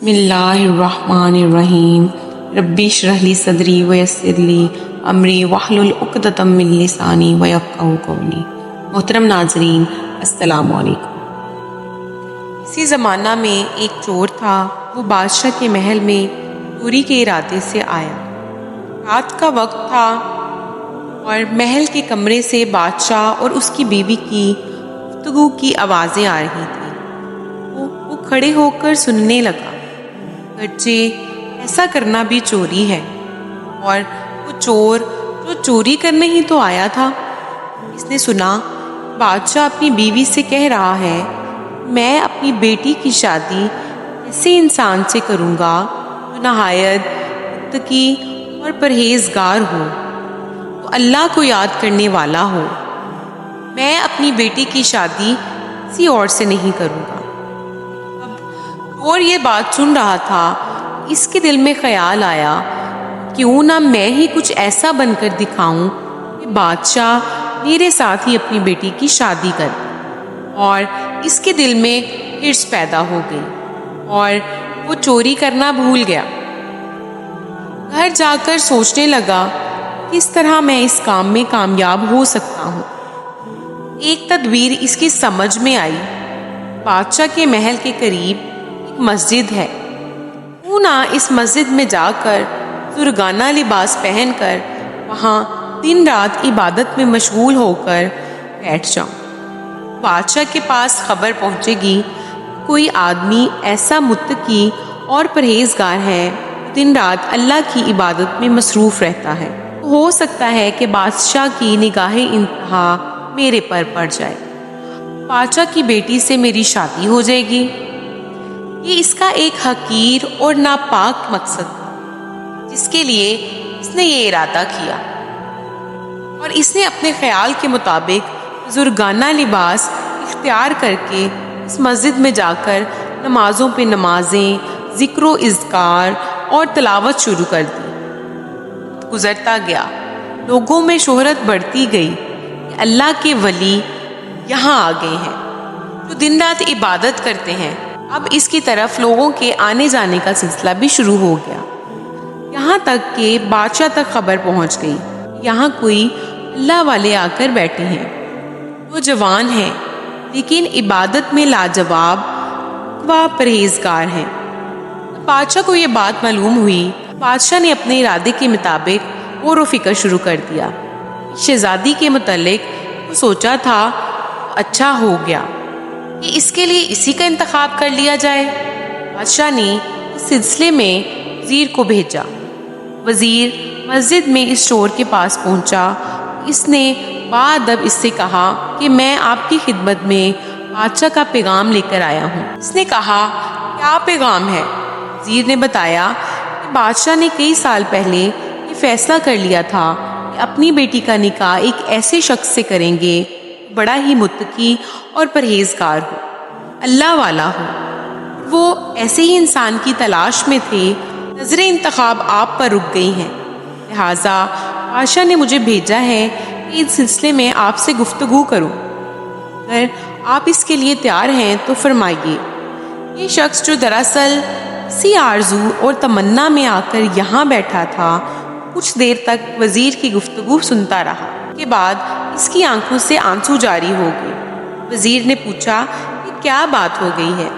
बिस्मिल्लाहिर्रहमानिर्रहीम रब्बि इश्रह ली सदरी वयस्सिर ली अमरी वहलुल उक़दतम मिन लिसानी वयफ़क़हू क़ौली। मोहतरम नाज़रीन, अस्सलामु अलैकुम। इसी ज़माना में एक चोर था। वो बादशाह के महल में चोरी के इरादे से आया। रात का वक्त था और महल के कमरे से बादशाह और उसकी बीवी की गुफ्तगू की आवाज़ें आ रही थी। वो खड़े होकर सुनने लगा। बच्चे, ऐसा करना भी चोरी है, और वो चोर जो चोरी करने ही तो आया था। इसने सुना बादशाह अपनी बीवी से कह रहा है, मैं अपनी बेटी की शादी ऐसे इंसान से करूँगा जो नहायत मुत्तकी और परहेजगार हो, तो अल्लाह को याद करने वाला हो। मैं अपनी बेटी की शादी किसी और से नहीं करूँगा। और ये बात सुन रहा था, इसके दिल में ख्याल आया, क्यों ना मैं ही कुछ ऐसा बनकर दिखाऊं कि बादशाह मेरे साथ ही अपनी बेटी की शादी कर। और इसके दिल में हिर्स पैदा हो गई और वो चोरी करना भूल गया। घर जाकर सोचने लगा किस तरह मैं इस काम में कामयाब हो सकता हूँ। एक तदबीर इसकी समझ में आई। बादशाह के महल के करीब मस्जिद है, क्यों ना इस मस्जिद में जाकर दुर्गाना लिबास पहनकर वहाँ दिन रात इबादत में मशगूल होकर बैठ जाऊँ। बादशाह के पास खबर पहुँचेगी कोई आदमी ऐसा मुत्तकी और परहेजगार है, दिन रात अल्लाह की इबादत में मसरूफ़ रहता है। हो सकता है कि बादशाह की निगाहे इंतहा मेरे पर पड़ जाए, बादशाह की बेटी से मेरी शादी हो जाएगी। ये इसका एक हकीर और नापाक मकसद था, जिसके लिए इसने ये इरादा किया। और इसने अपने ख्याल के मुताबिक बुजुर्गाना लिबास इख्तियार करके इस मस्जिद में जाकर नमाज़ों पे नमाजें, ज़िक्र इज़कार और तलावत शुरू कर दी। गुज़रता गया, लोगों में शोहरत बढ़ती गई कि अल्लाह के वली यहाँ आ गए हैं जो दिन रात इबादत करते हैं। अब इसकी तरफ लोगों के आने जाने का सिलसिला भी शुरू हो गया, यहाँ तक कि बादशाह तक खबर पहुँच गई। यहाँ कोई अल्लाह वाले आकर बैठे हैं, वो जवान हैं लेकिन इबादत में लाजवाब व परहेजगार हैं। बादशाह को ये बात मालूम हुई। बादशाह ने अपने इरादे के मुताबिक गौर व फिक्र शुरू कर दिया। शहजादी के मुतल्लिक वो सोचा था, अच्छा हो गया कि इसके लिए इसी का इंतखाब कर लिया जाए। बादशाह ने इस सिलसिले में वज़ीर को भेजा। वज़ीर मस्जिद में इस चोर के पास पहुंचा। इसने बाअदब इससे कहा कि मैं आपकी खिदमत में बादशाह का पैगाम लेकर आया हूँ। इसने कहा, क्या पैगाम है? वज़ीर ने बताया कि बादशाह ने कई साल पहले ये फैसला कर लिया था कि अपनी बेटी का निकाह एक ऐसे शख्स से करेंगे बड़ा ही मुत्तकी और परहेजगार हो, अल्लाह वाला हो। वो ऐसे ही इंसान की तलाश में थे। नजर इंतखाब आप पर रुक गई हैं, लिहाजा बादशाह ने मुझे भेजा है कि इस सिलसिले में आपसे गुफ्तगू करूं। अगर आप इसके लिए तैयार हैं तो फरमाइए। ये शख्स जो दरअसल इसी आरजू और तमन्ना में आकर यहाँ बैठा था, कुछ देर तक वज़ीर की गुफ्तगू सुनता रहा। के बाद इसकी आंखों से आंसू जारी हो गए। वज़ीर ने पूछा कि क्या बात हो गई है?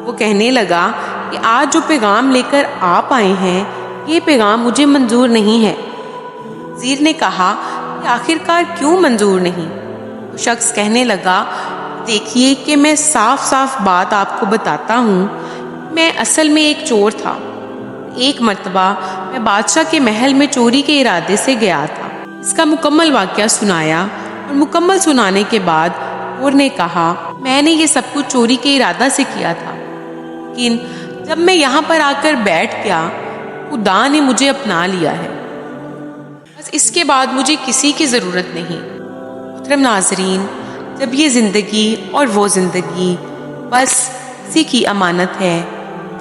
वो कहने लगा कि आज जो पैगाम लेकर आप आए हैं, ये पैगाम मुझे मंजूर नहीं है। वज़ीर ने कहा कि आखिरकार क्यों मंजूर नहीं? वो शख्स कहने लगा, देखिए कि मैं साफ साफ बात आपको बताता हूँ। मैं असल में एक चोर था। एक मर्तबा मैं बादशाह के महल में चोरी के इरादे से गया था। इसका मुकम्मल वाक़या सुनाया और मुकम्मल सुनाने के बाद चोर ने कहा, मैंने ये सब कुछ चोरी के इरादा से किया था, लेकिन जब मैं यहाँ पर आकर बैठ गया, खुदा ने मुझे अपना लिया है। बस इसके बाद मुझे किसी की ज़रूरत नहीं। मोहतरम नाज़रीन, जब ये ज़िंदगी और वो ज़िंदगी बस इसी की अमानत है,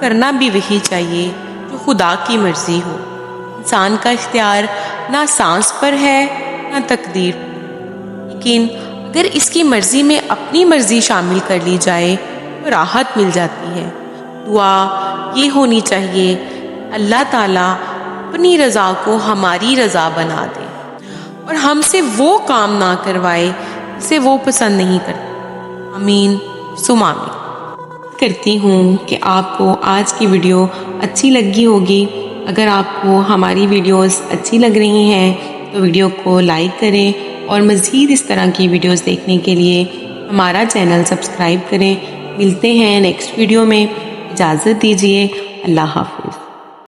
करना भी वही चाहिए जो खुदा की मर्ज़ी हो। इंसान का इख्तियार ना सांस पर है ना तकदीर, लेकिन अगर इसकी मर्ज़ी में अपनी मर्ज़ी शामिल कर ली जाए तो राहत मिल जाती है। دعا یہ ہونی چاہیے اللہ تعالیٰ اپنی رضا کو ہماری رضا بنا دے اور ہم سے وہ کام نہ کروائے جسے وہ پسند نہیں کرتے. آمین ثم آمین. کرتی ہوں کہ آپ کو آج کی ویڈیو اچھی لگی ہوگی. اگر آپ کو ہماری ویڈیوز اچھی لگ رہی ہیں تو ویڈیو کو لائک کریں اور مزید اس طرح کی ویڈیوز دیکھنے کے لیے ہمارا چینل سبسکرائب کریں. ملتے ہیں نیکسٹ ویڈیو میں. اجازت دیجیے. اللہ حافظ.